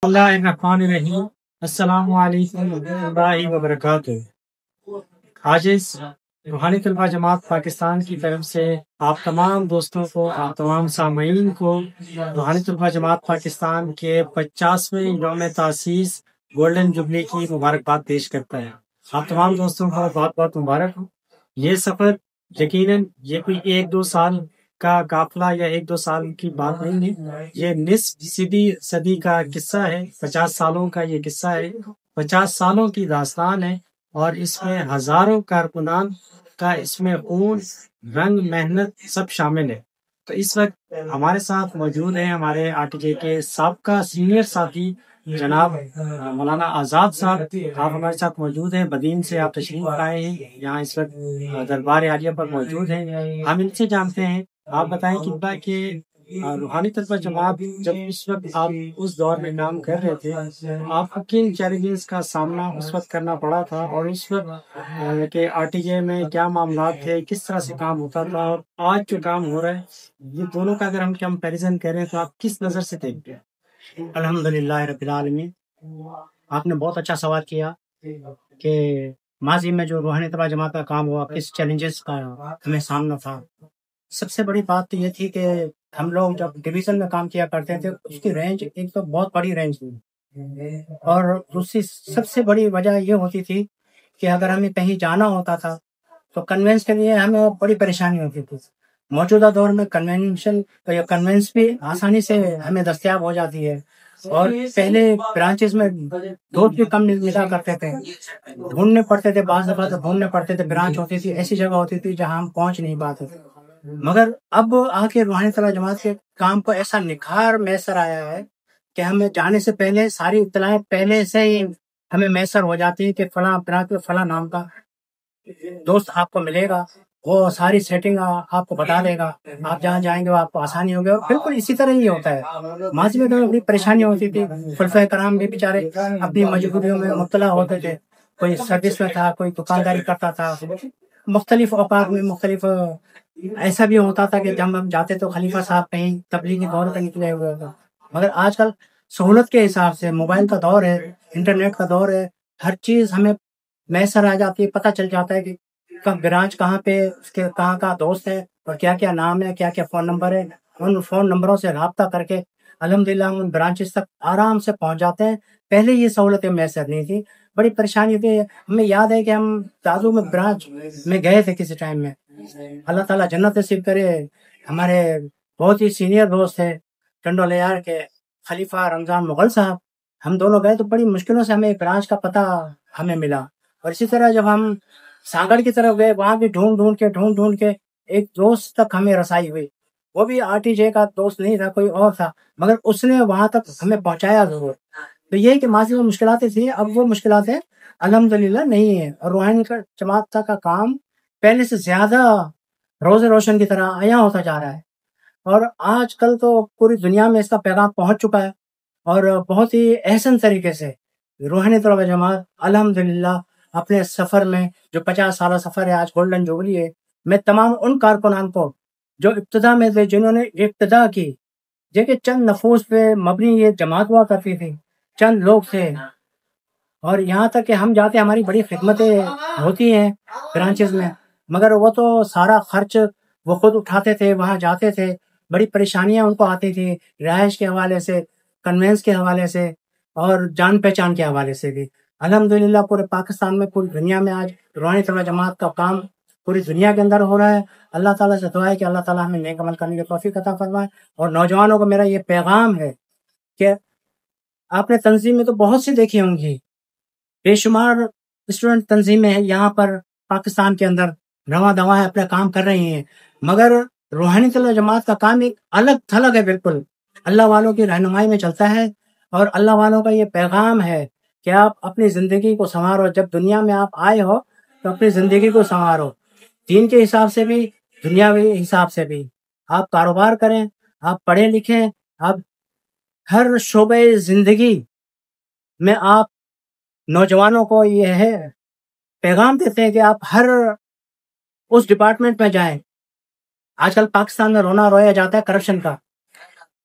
اللہ الرحمن الرحیم۔ السلام علیکم ورحمۃ اللہ وبرکاتہ۔ آج اس روحانی طلبہ جماعت پاکستان کی طرف سے آپ تمام دوستوں کو، آپ تمام سامعین کو روحانی طلبہ جماعت پاکستان کے 50ویں یوم تاسیس گولڈن جبلی کی مبارکباد پیش کرتا ہے۔ آپ تمام دوستوں کو بہت بہت مبارک ہو۔ یہ سفر یقیناً یہ کوئی 1-2 سال کا قافلہ یا 1-2 سال کی بات نہیں ہے، یہ نصف صدی کا قصہ ہے، 50 سالوں کا یہ قصہ ہے، 50 سالوں کی داستان ہے، اور اس میں ہزاروں کارکنان کا اس میں خون، رنگ، محنت سب شامل ہے۔ تو اس وقت ہمارے ساتھ موجود ہیں ہمارے RTJ کے سابقہ سینئر ساتھی جناب مولانا آزاد صاحب، آپ ہمارے ساتھ موجود ہیں۔ بدین سے آپ تشریف لائے ہیں، یہاں اس وقت دربار عالیہ پر موجود ہیں۔ ہم ان سے جانتے ہیں، آپ بتائیں قبلہ کہ روحانی طلبہ جماعت جب اس وقت آپ اس دور میں کام کر رہے تھے، آپ کو کن چیلنجز کا سامنا اس وقت کرنا پڑا تھا، اور اس وقت کہ RTJ میں کیا معاملات تھے، کس طرح سے کام ہوتا تھا، اور آج جو کام ہو رہا ہے، یہ دونوں کا اگر ہم کمپیریزن کریں تو آپ کس نظر سے دیکھتے ہیں؟ الحمدللہ رب العالمین۔ آپ نے بہت اچھا سوال کیا کہ ماضی میں جو روحانی طلبہ جماعت کا کام ہوا، کس چیلنجز کا ہمیں سامنا تھا۔ سب سے بڑی بات تو یہ تھی کہ ہم لوگ جب ڈویژن میں کام کیا کرتے تھے، اس کی رینج ایک تو بہت بڑی رینج تھی، اور دوسری سب سے بڑی وجہ یہ ہوتی تھی کہ اگر ہمیں کہیں جانا ہوتا تھا تو کنوینس کے لیے ہمیں بڑی پریشانی ہوتی تھی۔ موجودہ دور میں کنوینس بھی آسانی سے ہمیں دستیاب ہو جاتی ہے، اور پہلے برانچز میں دوست بھی کم ملا کرتے تھے، ڈھونڈنے پڑتے تھے، بعض دفعہ تو ڈھونڈنے پڑتے تھے، برانچ ہوتی تھی، ایسی جگہ ہوتی تھی جہاں ہم پہنچ نہیں پاتے تھے۔ مگر اب آ کے روحانی طلبہ جماعت کے کام کو ایسا نکھار میسر آیا ہے کہ ہمیں جانے سے پہلے ساری اطلاعیں پہلے سے ہی ہمیں میسر ہو جاتی ہے کہ فلاں برانچ میں فلاں نام کا دوست آپ کو ملے گا، وہ ساری سیٹنگ آپ کو بتا دے گا، آپ جہاں جائیں گے وہ آپ کو آسانی ہوگی۔ اور بالکل اسی طرح ہی ہوتا ہے۔ ماضی میں تو بڑی پریشانی ہوتی تھی، خلفائے کرام بھی بیچارے اپنی مجبوریوں میں مبتلا ہوتے تھے، کوئی سروس میں تھا، کوئی دکانداری کرتا تھا، مختلف اوقات میں مختلف ایسا بھی ہوتا تھا کہ جب ہم جاتے تو خلیفہ صاحب کہیں تبلیغی دور پہ نکلے ہوئے ہوتا۔ مگر آج کل سہولت کے حساب سے موبائل کا دور ہے، انٹرنیٹ کا دور ہے، ہر چیز ہمیں میسر آ جاتی ہے، پتہ چل جاتا ہے کہ برانچ کہاں پہ، اس کے کہاں کا دوست ہے، اور کیا کیا نام ہے، کیا کیا فون نمبر ہے۔ ان فون نمبروں سے رابطہ کر کے الحمدللہ ہم ان برانچز تک آرام سے پہنچ جاتے ہیں۔ پہلے یہ سہولتیں میسر نہیں تھی، بڑی پریشانی تھی۔ ہمیں یاد ہے کہ ہم تازو میں برانچ میں گئے تھے کسی ٹائم میں، اللہ تعالیٰ جنت نصیب کرے، ہمارے بہت ہی سینئر دوست تھے ٹنڈولیار کے خلیفہ رمضان مغل صاحب، ہم دونوں گئے تو بڑی مشکلوں سے ہمیں برانچ کا پتہ ہمیں ملا۔ اور اسی طرح جب ہم سانگڑ کی طرف گئے، وہاں بھی ڈھونڈ کے ایک دوست تک ہمیں رسائی ہوئی، وہ بھی RTJ کا دوست نہیں تھا، کوئی اور تھا، مگر اس نے وہاں تک ہمیں پہنچایا ضرور۔ تو یہ کہ ماضی میں مشکلاتیں تھیں، اب وہ مشکلاتیں الحمدللہ نہیں ہیں، اور روحانی جماعت کا کام پہلے سے زیادہ روز روشن کی طرح عیاں ہوتا جا رہا ہے، اور آج کل تو پوری دنیا میں اس کا پیغام پہنچ چکا ہے، اور بہت ہی احسن طریقے سے روحانی طلبہ جماعت الحمدللہ اپنے سفر میں، جو 50 سالہ سفر ہے، آج گولڈن جوبلی ہے، میں تمام ان کارکنان کو جو ابتدا میں تھے، جنہوں نے ابتدا کی، دیکھیں چند نفوس پہ مبنی یہ جماعت ہوا کرتی تھی، چند لوگ تھے، اور یہاں تک کہ ہم جاتے ہماری بڑی خدمتیں ہوتی ہیں برانچز میں، مگر وہ تو سارا خرچ وہ خود اٹھاتے تھے، وہاں جاتے تھے، بڑی پریشانیاں ان کو آتی تھی، رہائش کے حوالے سے، کنوینس کے حوالے سے، اور جان پہچان کے حوالے سے بھی۔ الحمدللہ پورے پاکستان میں، پوری دنیا میں آج روحانی طلبہ جماعت کا کام پوری دنیا کے اندر ہو رہا ہے۔ اللہ تعالیٰ سے دعا ہے کہ اللہ تعالیٰ ہمیں نیک عمل کرنے کی توفیق عطا فرمائے۔ اور نوجوانوں کو میرا یہ پیغام ہے کہ آپ نے تنظیمیں تو بہت سی دیکھی ہوں گی، بے شمار اسٹوڈنٹ تنظیمیں ہیں یہاں پر پاکستان کے اندر رواں دواں اپنا کام کر رہی ہیں، مگر روحانی طلبہ جماعت کا کام ایک الگ تھلگ ہے، بالکل اللہ والوں کی رہنمائی میں چلتا ہے، اور اللہ والوں کا یہ پیغام ہے کہ آپ اپنی زندگی کو سنوارو، جب دنیا میں آپ آئے ہو تو اپنی زندگی کو سنوارو، دین کے حساب سے بھی، دنیاوی حساب سے بھی۔ آپ کاروبار کریں، آپ پڑھیں لکھیں، آپ ہر شعبہ زندگی میں آپ نوجوانوں کو یہ ہے پیغام دیتے ہیں کہ آپ ہر اس ڈپارٹمنٹ میں جائیں۔ آج کل پاکستان میں رونا رویا جاتا ہے کرپشن کا،